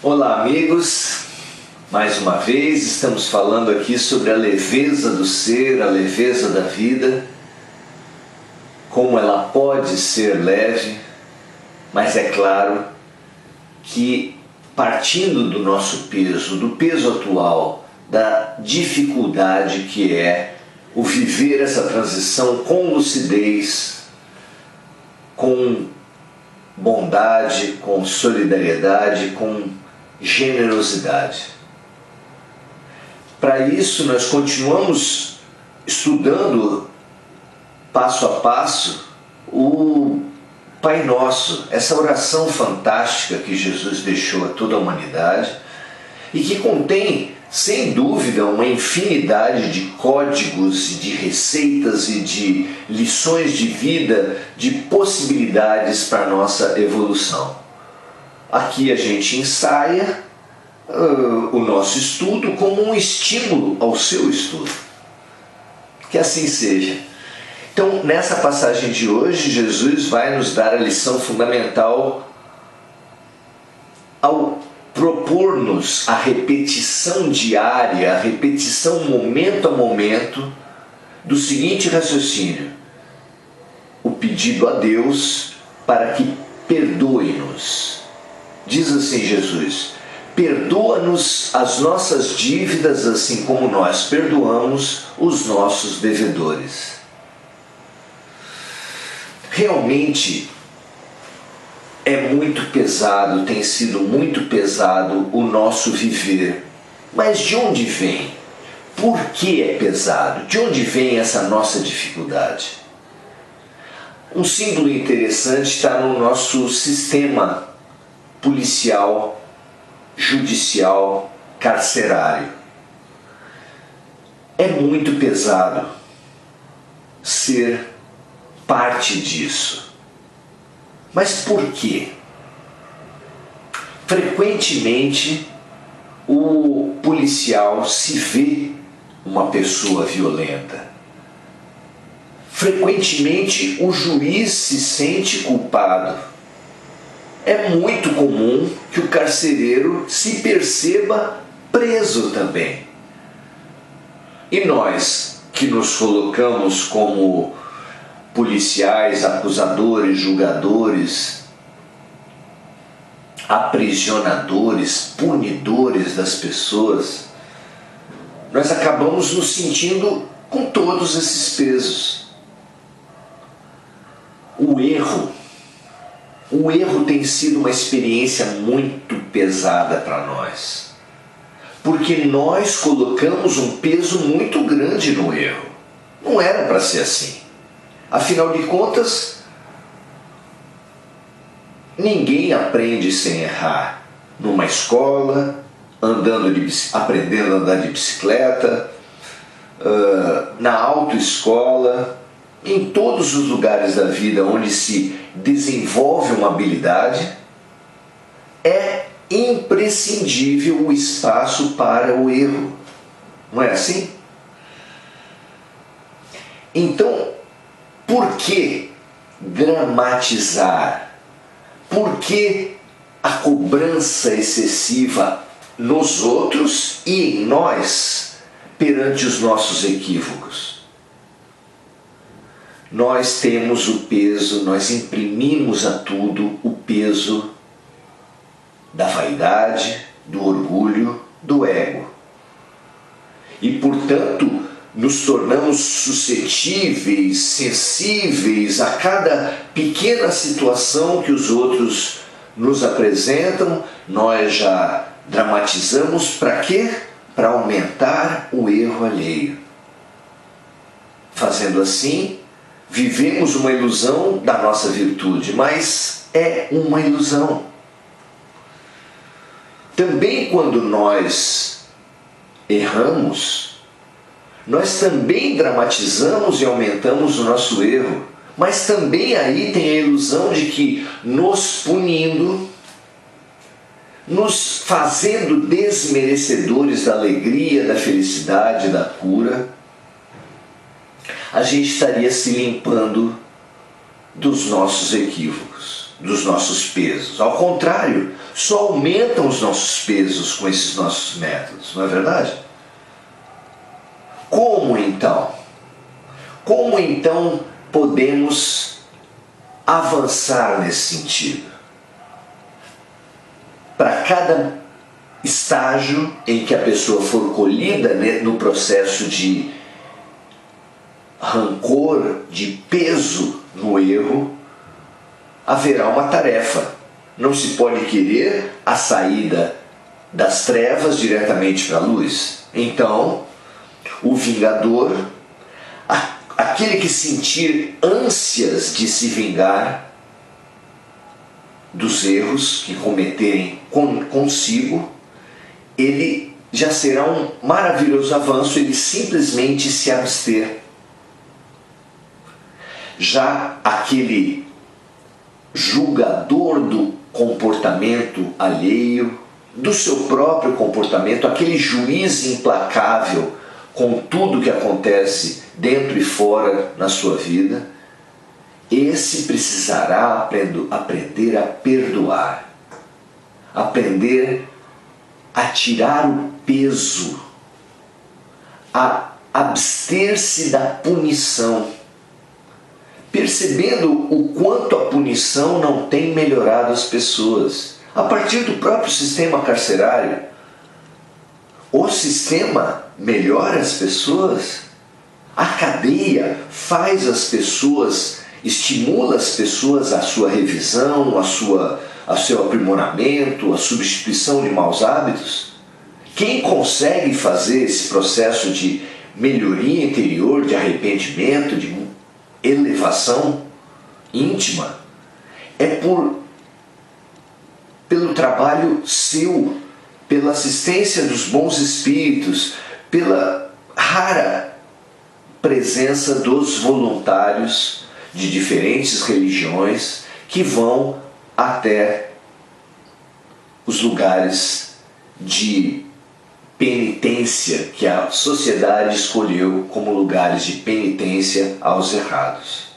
Olá, amigos, mais uma vez estamos falando aqui sobre a leveza do ser, a leveza da vida, como ela pode ser leve, mas é claro que partindo do nosso peso, do peso atual, da dificuldade que é o viver essa transição com lucidez, com bondade, com solidariedade, com generosidade. Para isso nós continuamos estudando passo a passo o Pai Nosso, essa oração fantástica que Jesus deixou a toda a humanidade e que contém, sem dúvida, uma infinidade de códigos e de receitas e de lições de vida, de possibilidades para a nossa evolução. Aqui a gente ensaia o nosso estudo como um estímulo ao seu estudo. Que assim seja. Então, nessa passagem de hoje, Jesus vai nos dar a lição fundamental ao propor-nos a repetição diária, a repetição momento a momento do seguinte raciocínio: o pedido a Deus para que perdoe-nos. Diz assim Jesus: perdoa-nos as nossas dívidas, assim como nós perdoamos os nossos devedores. Realmente é muito pesado, tem sido muito pesado o nosso viver. Mas de onde vem? Por que é pesado? De onde vem essa nossa dificuldade? Um símbolo interessante está no nosso sistema policial, judicial, carcerário. É muito pesado ser parte disso. Mas por quê? Frequentemente o policial se vê uma pessoa violenta. Frequentemente o juiz se sente culpado. É muito comum que o carcereiro se perceba preso também. E nós, que nos colocamos como policiais, acusadores, julgadores, aprisionadores, punidores das pessoas, nós acabamos nos sentindo com todos esses pesos. O erro tem sido uma experiência muito pesada para nós, porque nós colocamos um peso muito grande no erro. Não era para ser assim. Afinal de contas, ninguém aprende sem errar. Numa escola, aprendendo a andar de bicicleta, na autoescola, em todos os lugares da vida onde se desenvolve uma habilidade, é imprescindível o espaço para o erro. Não é assim? Então, por que dramatizar? Por que a cobrança excessiva nos outros e em nós perante os nossos equívocos? Nós temos o peso, nós imprimimos a tudo o peso da vaidade, do orgulho, do ego. E, portanto, nos tornamos suscetíveis, sensíveis a cada pequena situação que os outros nos apresentam. Nós já dramatizamos para quê? Para aumentar o erro alheio. Fazendo assim, vivemos uma ilusão da nossa virtude, mas é uma ilusão. Também quando nós erramos, nós também dramatizamos e aumentamos o nosso erro, mas também aí tem a ilusão de que nos punindo, nos fazendo desmerecedores da alegria, da felicidade, da cura, a gente estaria se limpando dos nossos equívocos, dos nossos pesos. Ao contrário, só aumentam os nossos pesos com esses nossos métodos, não é verdade? Como então? Como então podemos avançar nesse sentido? Para cada estágio em que a pessoa for colhida no processo de rancor, de peso no erro, haverá uma tarefa. Não se pode querer a saída das trevas diretamente para a luz. Então, o vingador, aquele que sentir ânsias de se vingar dos erros que cometerem consigo, ele já será um maravilhoso avanço, ele simplesmente se abster. Já aquele julgador do comportamento alheio, do seu próprio comportamento, aquele juiz implacável com tudo que acontece dentro e fora na sua vida, esse precisará aprender a perdoar, aprender a tirar o peso, a abster-se da punição, percebendo o quanto a punição não tem melhorado as pessoas. A partir do próprio sistema carcerário, o sistema melhora as pessoas, a cadeia faz as pessoas, estimula as pessoas à sua revisão, ao seu aprimoramento, à substituição de maus hábitos. Quem consegue fazer esse processo de melhoria interior, de arrependimento, de elevação íntima, é pelo trabalho seu, pela assistência dos bons espíritos, pela rara presença dos voluntários de diferentes religiões que vão até os lugares de penitência que a sociedade escolheu como lugares de penitência aos errados.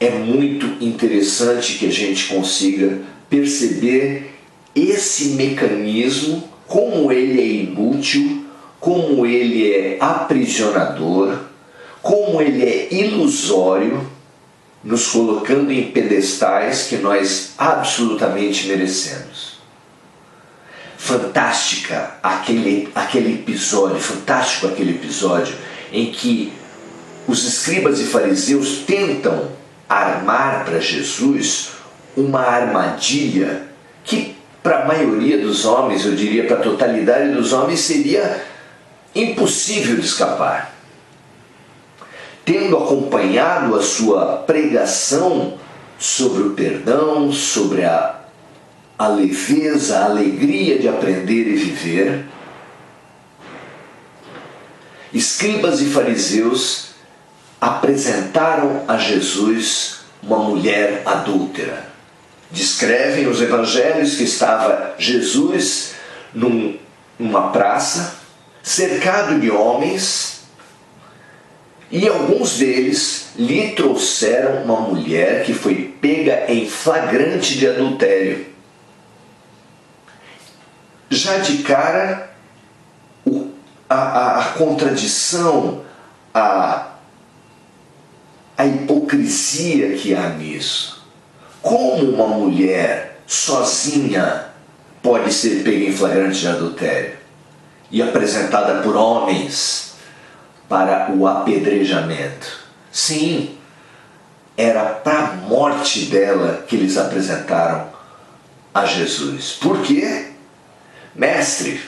É muito interessante que a gente consiga perceber esse mecanismo, como ele é inútil, como ele é aprisionador, como ele é ilusório, nos colocando em pedestais que nós absolutamente merecemos. Fantástico aquele episódio em que os escribas e fariseus tentam armar para Jesus uma armadilha que para a maioria dos homens, eu diria para a totalidade dos homens, seria impossível de escapar. Tendo acompanhado a sua pregação sobre o perdão, sobre a leveza, a alegria de aprender e viver, escribas e fariseus apresentaram a Jesus uma mulher adúltera. Descrevem os evangelhos que estava Jesus numa praça, cercado de homens, e alguns deles lhe trouxeram uma mulher que foi pega em flagrante de adultério. Já de cara, a contradição, a hipocrisia que há nisso. Como uma mulher sozinha pode ser pega em flagrante de adultério e apresentada por homens para o apedrejamento? Sim, era para a morte dela que eles apresentaram a Jesus. Por quê? Mestre,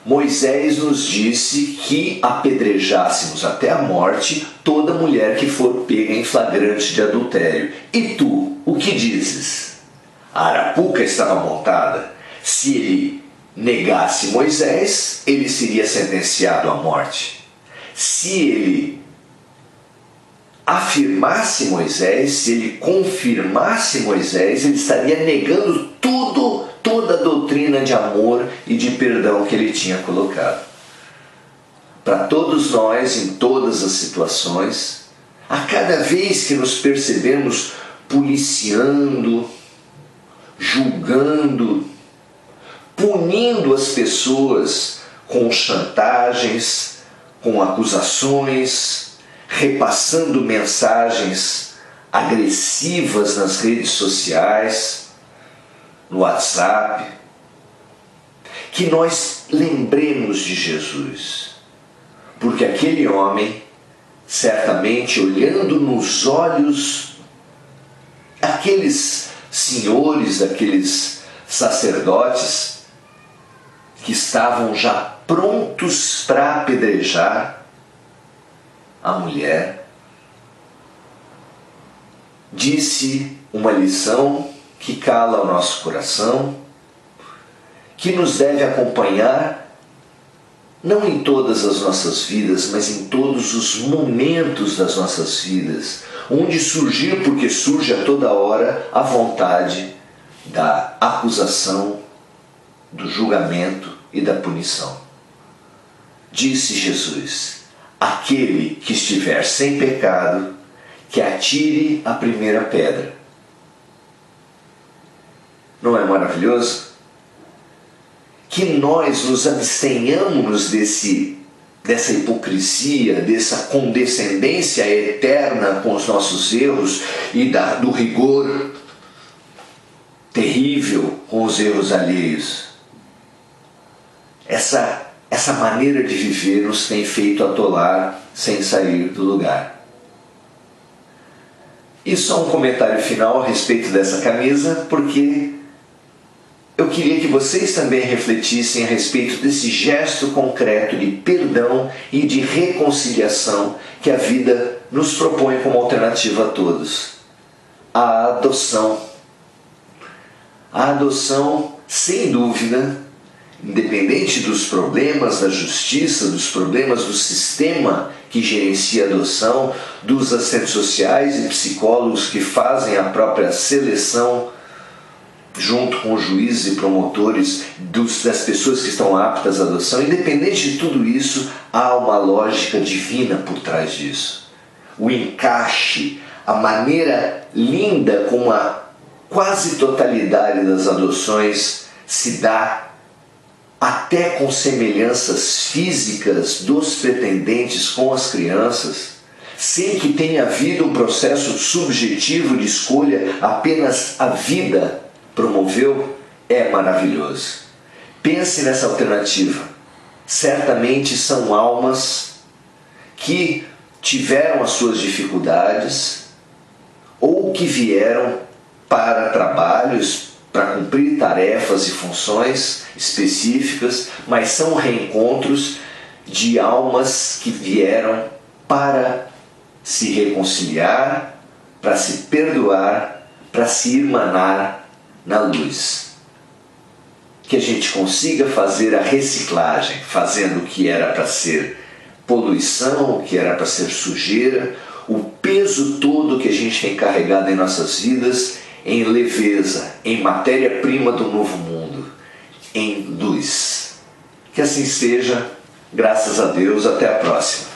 Moisés nos disse que apedrejássemos até a morte toda mulher que for pega em flagrante de adultério. E tu, o que dizes? A arapuca estava montada. Se ele negasse Moisés, ele seria sentenciado à morte. Se ele afirmasse Moisés, se ele confirmasse Moisés, ele estaria negando toda a doutrina de amor e de perdão que ele tinha colocado. Para todos nós, em todas as situações, a cada vez que nos percebemos policiando, julgando, punindo as pessoas com chantagens, com acusações, repassando mensagens agressivas nas redes sociais, no WhatsApp. Que nós lembremos de Jesus, porque aquele homem, certamente olhando nos olhos aqueles senhores, aqueles sacerdotes que estavam já prontos para apedrejar a mulher, disse uma lição que cala o nosso coração, que nos deve acompanhar não em todas as nossas vidas, mas em todos os momentos das nossas vidas, onde surgir, porque surge a toda hora, a vontade da acusação, do julgamento e da punição. Disse Jesus: aquele que estiver sem pecado, que atire a primeira pedra. Não é maravilhoso? Que nós nos abstenhamos dessa hipocrisia, dessa condescendência eterna com os nossos erros e do rigor terrível com os erros alheios. Essa maneira de viver nos tem feito atolar sem sair do lugar. E só um comentário final a respeito dessa camisa, porque eu queria que vocês também refletissem a respeito desse gesto concreto de perdão e de reconciliação que a vida nos propõe como alternativa a todos. A adoção. A adoção, sem dúvida, independente dos problemas da justiça, dos problemas do sistema que gerencia a adoção, dos assistentes sociais e psicólogos que fazem a própria seleção junto com os juízes e promotores das pessoas que estão aptas à adoção, independente de tudo isso, há uma lógica divina por trás disso. O encaixe, a maneira linda como a quase totalidade das adoções se dá, até com semelhanças físicas dos pretendentes com as crianças, sem que tenha havido um processo subjetivo de escolha, apenas a vida promoveu, é maravilhoso. Pense nessa alternativa. Certamente são almas que tiveram as suas dificuldades ou que vieram para trabalhos, para cumprir tarefas e funções específicas, mas são reencontros de almas que vieram para se reconciliar, para se perdoar, para se irmanar na luz. Que a gente consiga fazer a reciclagem, fazendo o que era para ser poluição, o que era para ser sujeira, o peso todo que a gente tem carregado em nossas vidas, em leveza, em matéria-prima do novo mundo, em luz. Que assim seja, graças a Deus, até a próxima.